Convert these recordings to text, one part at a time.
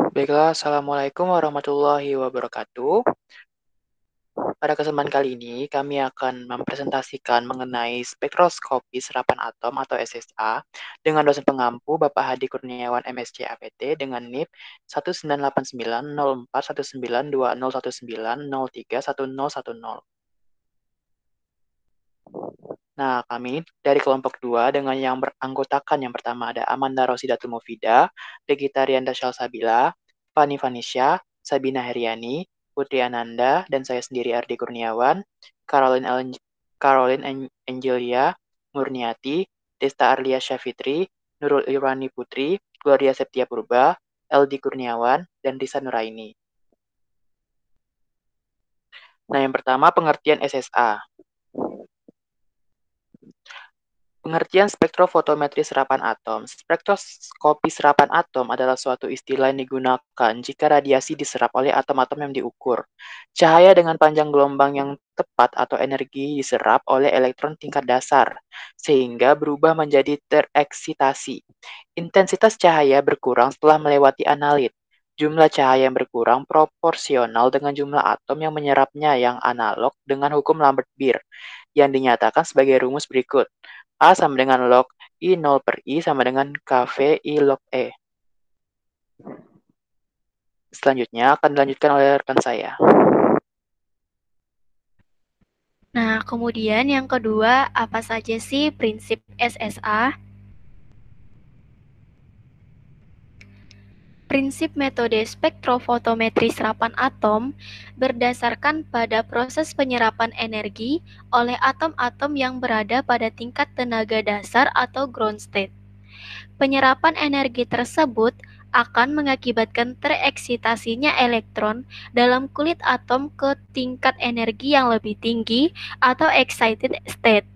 Baiklah, Assalamualaikum warahmatullahi wabarakatuh. Pada kesempatan kali ini, kami akan mempresentasikan mengenai spektroskopi serapan atom atau SSA dengan dosen pengampu Bapak Hadi Kurniawan MSc APT dengan NIP 19890419201903110. Nah, kami dari kelompok 2 dengan yang beranggotakan yang pertama ada Amanda Rosidatul Mufida, Regita Rianda Shalsabila, Fani Vanisha, Sabina Heriani, Putri Ananda, dan saya sendiri Ardi Kurniawan, Caroline Angelia Murniati, Desta Arlia Syafitri, Nurul Irwani Putri, Gloria Septia Purba, Eldi Kurniawan, dan Risa Nuraini. Nah, yang pertama pengertian SSA. Pengertian spektrofotometri serapan atom. Spektroskopi serapan atom adalah suatu istilah yang digunakan jika radiasi diserap oleh atom-atom yang diukur. Cahaya dengan panjang gelombang yang tepat atau energi diserap oleh elektron tingkat dasar, sehingga berubah menjadi tereksitasi. Intensitas cahaya berkurang setelah melewati analit. Jumlah cahaya yang berkurang proporsional dengan jumlah atom yang menyerapnya yang analog dengan hukum Lambert-Beer, yang dinyatakan sebagai rumus berikut. A sama dengan log I 0 per I sama dengan KV I log E. Selanjutnya akan dilanjutkan oleh rekan saya. Nah, kemudian yang kedua, apa saja sih prinsip SSA? Prinsip metode spektrofotometri serapan atom berdasarkan pada proses penyerapan energi oleh atom-atom yang berada pada tingkat tenaga dasar atau ground state. Penyerapan energi tersebut akan mengakibatkan tereksitasinya elektron dalam kulit atom ke tingkat energi yang lebih tinggi atau excited state.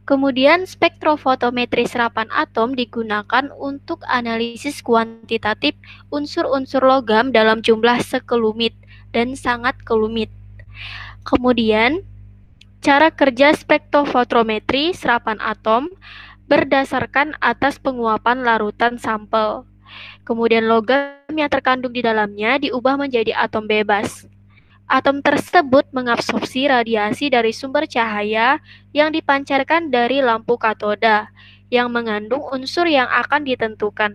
Kemudian spektrofotometri serapan atom digunakan untuk analisis kuantitatif unsur-unsur logam dalam jumlah sekelumit dan sangat kelumit. Kemudian, cara kerja spektrofotometri serapan atom berdasarkan atas penguapan larutan sampel. Kemudian logam yang terkandung di dalamnya diubah menjadi atom bebas. Atom tersebut mengabsorpsi radiasi dari sumber cahaya yang dipancarkan dari lampu katoda, yang mengandung unsur yang akan ditentukan.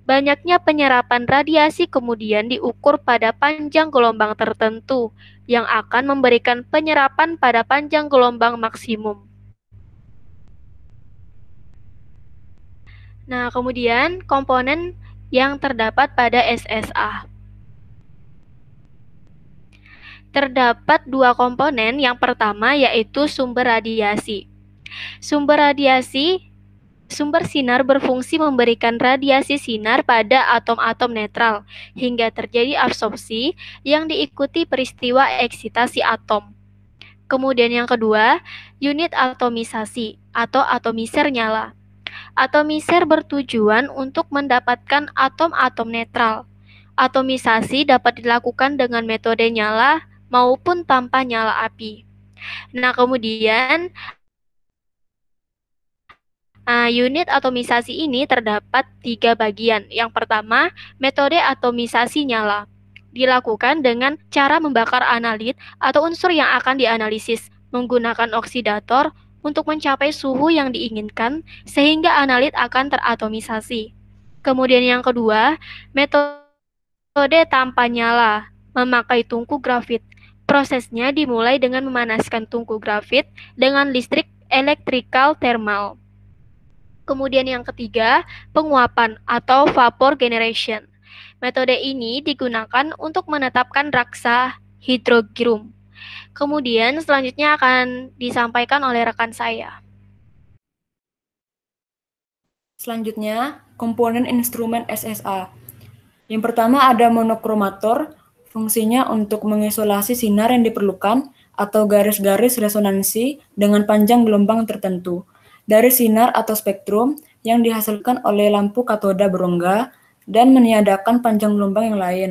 Banyaknya penyerapan radiasi kemudian diukur pada panjang gelombang tertentu, yang akan memberikan penyerapan pada panjang gelombang maksimum. Nah, kemudian komponen yang terdapat pada SSA. Terdapat dua komponen, yang pertama yaitu sumber radiasi. Sumber sinar berfungsi memberikan radiasi sinar pada atom-atom netral hingga terjadi absorpsi yang diikuti peristiwa eksitasi atom. Kemudian yang kedua, unit atomisasi atau atomizer nyala. Atomizer bertujuan untuk mendapatkan atom-atom netral. Atomisasi dapat dilakukan dengan metode nyala maupun tanpa nyala api. Nah, kemudian unit atomisasi ini terdapat 3 bagian. Yang pertama, metode atomisasi nyala. Dilakukan dengan cara membakar analit atau unsur yang akan dianalisis menggunakan oksidator untuk mencapai suhu yang diinginkan sehingga analit akan teratomisasi. Kemudian yang kedua, metode tanpa nyala, memakai tungku grafit. Prosesnya dimulai dengan memanaskan tungku grafit dengan listrik electrical thermal. Kemudian yang ketiga, penguapan atau vapor generation. Metode ini digunakan untuk menetapkan raksa hidrogium. Kemudian selanjutnya akan disampaikan oleh rekan saya. Selanjutnya, komponen instrumen SSA. Yang pertama ada monokromator, fungsinya untuk mengisolasi sinar yang diperlukan atau garis-garis resonansi dengan panjang gelombang tertentu dari sinar atau spektrum yang dihasilkan oleh lampu katoda berongga dan meniadakan panjang gelombang yang lain.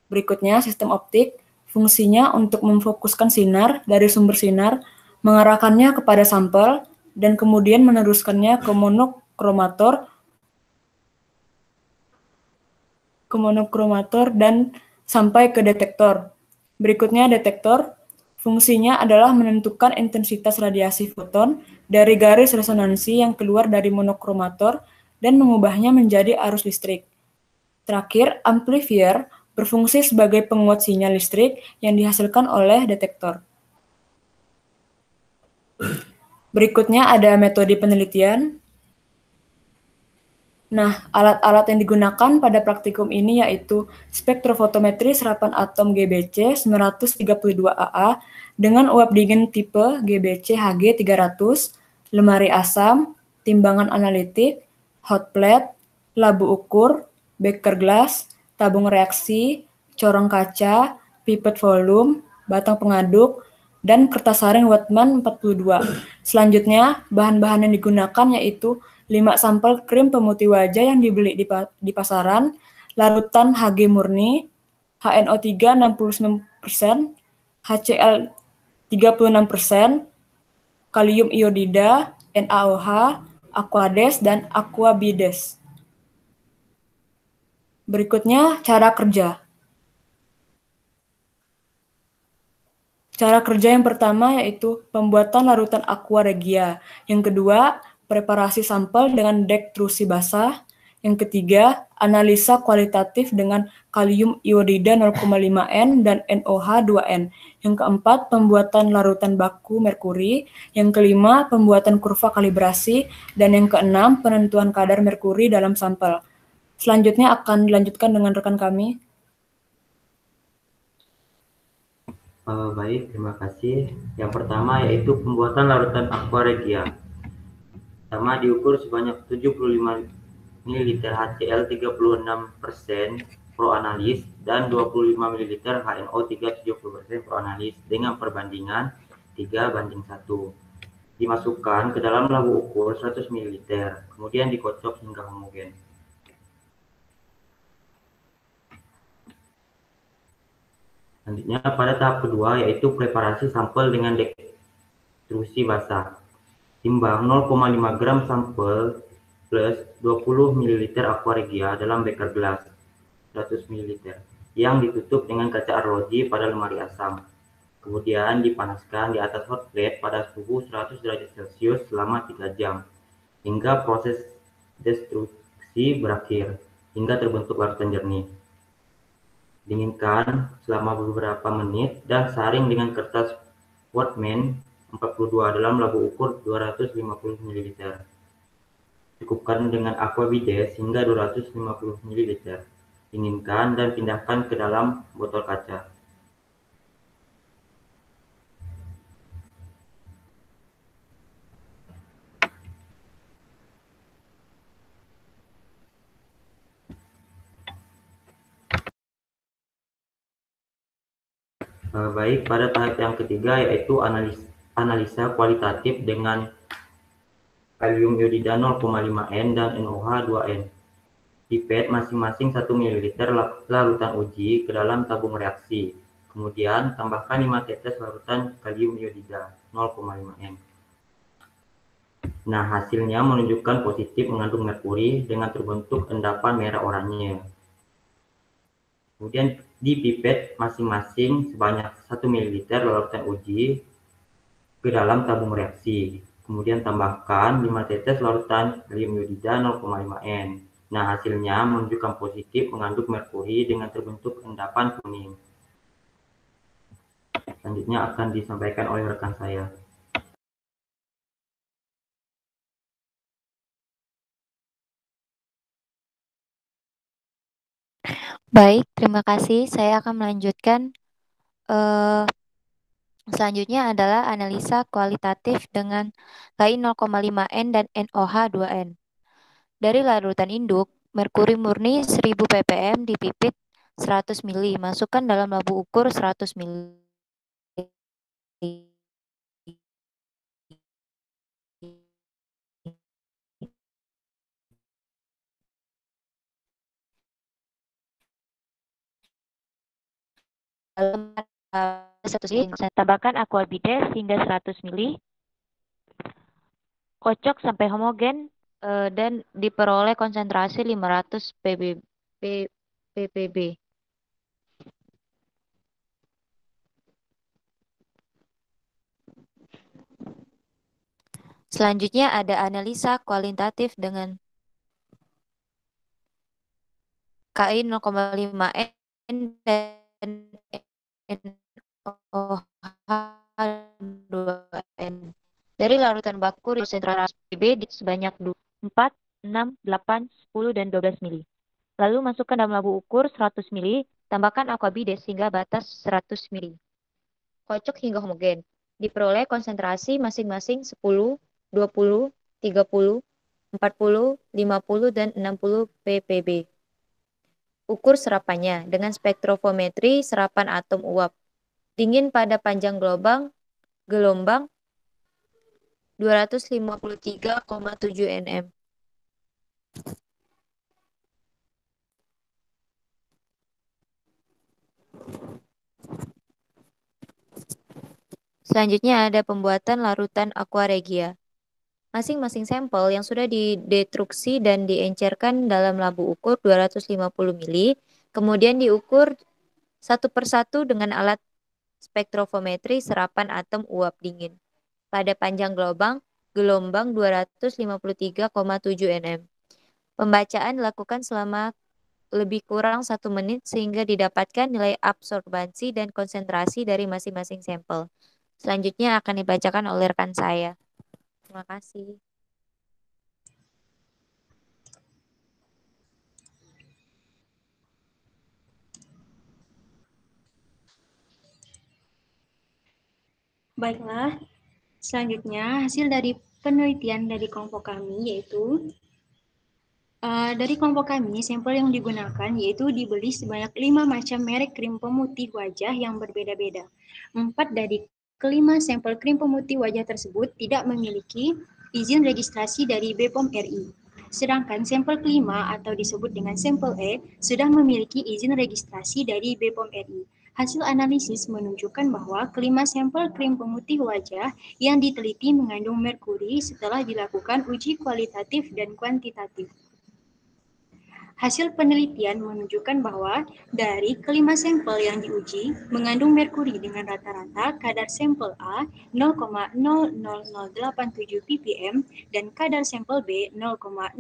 Berikutnya, sistem optik, fungsinya untuk memfokuskan sinar dari sumber sinar, mengarahkannya kepada sampel, dan kemudian meneruskannya ke monokromator. ke monokromator, dan sampai ke detektor. Berikutnya detektor. Fungsinya adalah menentukan intensitas radiasi foton dari garis resonansi yang keluar dari monokromator dan mengubahnya menjadi arus listrik. Terakhir, amplifier berfungsi sebagai penguat sinyal listrik yang dihasilkan oleh detektor. Berikutnya ada metode penelitian. Nah, alat-alat yang digunakan pada praktikum ini yaitu spektrofotometri serapan atom GBC 932AA dengan uap dingin tipe GBC HG 300, lemari asam, timbangan analitik, hot plate, labu ukur, beker glass, tabung reaksi, corong kaca, pipet volume, batang pengaduk, dan kertas saring Whatman 42. Selanjutnya, bahan-bahan yang digunakan yaitu 5 sampel krim pemutih wajah yang dibeli di pasaran, larutan Hg murni, HNO3 69%, HCl 36%, kalium iodida, NaOH, Aquades, dan Aquabides. Berikutnya, cara kerja. Cara kerja yang pertama yaitu pembuatan larutan aqua regia. Yang kedua, preparasi sampel dengan dektrusi basah. Yang ketiga, analisa kualitatif dengan kalium iodida 0,5N dan NOH 2N. Yang keempat, pembuatan larutan baku merkuri. Yang kelima, pembuatan kurva kalibrasi. Dan yang keenam, penentuan kadar merkuri dalam sampel. Selanjutnya akan dilanjutkan dengan rekan kami. Baik, terima kasih. Yang pertama yaitu pembuatan larutan aqua regia. Pertama diukur sebanyak 75 ml HCl 36% pro analis dan 25 ml HNO 70% pro analis dengan perbandingan 3:1. Dimasukkan ke dalam labu ukur 100 ml, kemudian dikocok hingga homogen. Selanjutnya pada tahap kedua yaitu preparasi sampel dengan dektrusi basah. Timbang 0,5 gram sampel plus 20 ml aqua regia dalam beker gelas 100 ml yang ditutup dengan kaca arloji pada lemari asam. Kemudian dipanaskan di atas hot plate pada suhu 100 derajat Celcius selama 3 jam hingga proses destruksi berakhir hingga terbentuk larutan jernih. Dinginkan selama beberapa menit dan saring dengan kertas Whatman 42 dalam labu ukur 250 ml. Cukupkan dengan Aquabides hingga 250 ml. Dinginkan dan pindahkan ke dalam botol kaca. Baik, pada tahap yang ketiga yaitu analisa kualitatif dengan kalium iodida 0,5N dan NOH 2N. Pipet masing-masing 1 ml larutan uji ke dalam tabung reaksi. Kemudian tambahkan 5 tetes larutan kalium iodida 0,5N. Nah, hasilnya menunjukkan positif mengandung merkuri dengan terbentuk endapan merah oranye. Kemudian dipipet masing-masing sebanyak 1 ml larutan uji ke dalam tabung reaksi. Kemudian tambahkan 5 tetes larutan kalium iodida 0,5N. Nah, hasilnya menunjukkan positif mengandung merkuri dengan terbentuk endapan kuning. Selanjutnya akan disampaikan oleh rekan saya. Baik, terima kasih. Saya akan melanjutkan. Selanjutnya adalah analisa kualitatif dengan Ki 0,5N dan NOH 2N. Dari larutan induk, merkuri murni 1000 ppm dipipit 100 ml. Masukkan dalam labu ukur 100 ml. Tambahkan Aquabides hingga 100 ml. Kocok sampai homogen dan diperoleh konsentrasi 500 ppb ppb. Selanjutnya ada analisa kualitatif dengan KI 0,5 N dan NOH 2 N. Dari larutan baku konsentrasi PB sebanyak 4, 6, 8, 10, dan 12 mili. Lalu masukkan dalam labu ukur 100 mili, tambahkan aquabides hingga batas 100 mili. Kocok hingga homogen. Diperoleh konsentrasi masing-masing 10, 20, 30, 40, 50, dan 60 ppb. Ukur serapannya dengan spektrofometri serapan atom uap. Dingin pada panjang gelombang 253,7 nm. Selanjutnya ada pembuatan larutan aqua regia. Masing-masing sampel yang sudah didetruksi dan diencerkan dalam labu ukur 250 mili, kemudian diukur satu persatu dengan alat spektrofometri serapan atom uap dingin pada panjang gelombang 253,7 nm. Pembacaan dilakukan selama lebih kurang 1 menit sehingga didapatkan nilai absorbansi dan konsentrasi dari masing-masing sampel. Selanjutnya akan dibacakan oleh rekan saya. Terima kasih. Baiklah, selanjutnya hasil dari penelitian dari kelompok kami yaitu dari kelompok kami sampel yang digunakan yaitu dibeli sebanyak 5 macam merek krim pemutih wajah yang berbeda-beda. 4 dari kelima sampel krim pemutih wajah tersebut tidak memiliki izin registrasi dari BPOM RI. Sedangkan sampel kelima atau disebut dengan sampel E sudah memiliki izin registrasi dari BPOM RI. Hasil analisis menunjukkan bahwa kelima sampel krim pemutih wajah yang diteliti mengandung merkuri setelah dilakukan uji kualitatif dan kuantitatif. Hasil penelitian menunjukkan bahwa dari kelima sampel yang diuji mengandung merkuri dengan rata-rata kadar sampel A 0,00087 ppm dan kadar sampel B 0,00075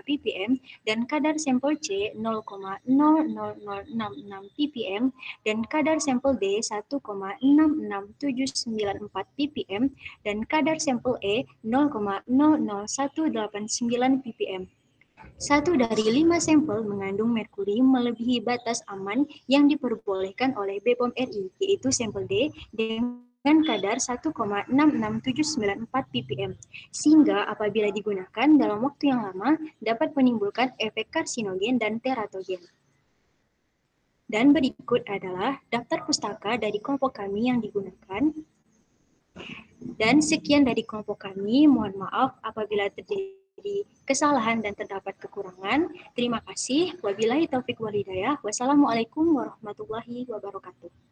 ppm dan kadar sampel C 0,00066 ppm dan kadar sampel D 1,66794 ppm dan kadar sampel E 0,00189 ppm. 1 dari 5 sampel mengandung merkuri melebihi batas aman yang diperbolehkan oleh BPOM RI, yaitu sampel D dengan kadar 1,66794 ppm, sehingga apabila digunakan dalam waktu yang lama dapat menimbulkan efek karsinogen dan teratogen. Dan berikut adalah daftar pustaka dari kelompok kami yang digunakan. Dan sekian dari kelompok kami, mohon maaf apabila terjadi kesalahan dan terdapat kekurangan. Terima kasih. Wabillahi taufik wal hidayah. Wassalamualaikum warahmatullahi wabarakatuh.